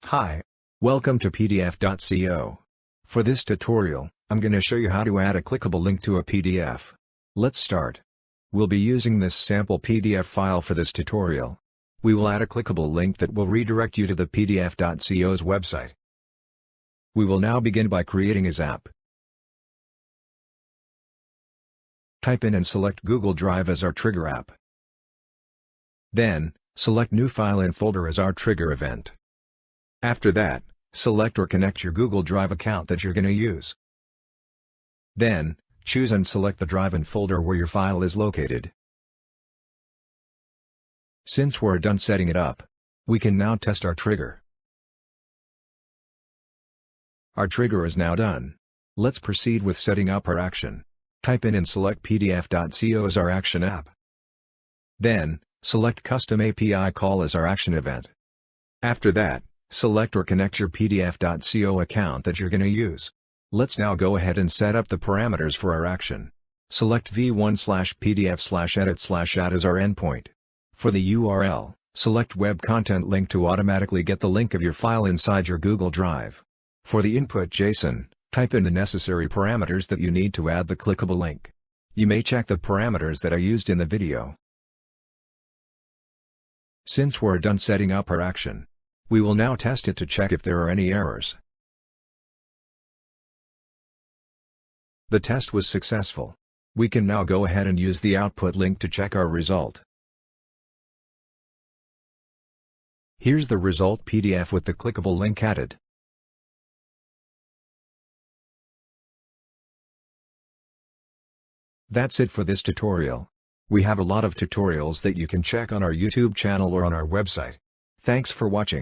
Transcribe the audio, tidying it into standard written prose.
Hi. Welcome to PDF.co. For this tutorial, I'm going to show you how to add a clickable link to a PDF. Let's start. We'll be using this sample PDF file for this tutorial. We will add a clickable link that will redirect you to the PDF.co's website. We will now begin by creating a Zap. Type in and select Google Drive as our trigger app. Then, select New File and Folder as our trigger event. After that, select or connect your Google Drive account that you're going to use. Then, choose and select the drive and folder where your file is located. Since we're done setting it up, we can now test our trigger. Our trigger is now done. Let's proceed with setting up our action. Type in and select PDF.co as our action app. Then, select Custom API Call as our action event. After that, select or connect your PDF.co account that you're going to use. Let's now go ahead and set up the parameters for our action. Select v1/pdf/edit/add as our endpoint. For the URL, select Web Content Link to automatically get the link of your file inside your Google Drive. For the input JSON, type in the necessary parameters that you need to add the clickable link. You may check the parameters that I used in the video. Since we're done setting up our action, we will now test it to check if there are any errors. The test was successful. We can now go ahead and use the output link to check our result. Here's the result PDF with the clickable link added. That's it for this tutorial. We have a lot of tutorials that you can check on our YouTube channel or on our website. Thanks for watching.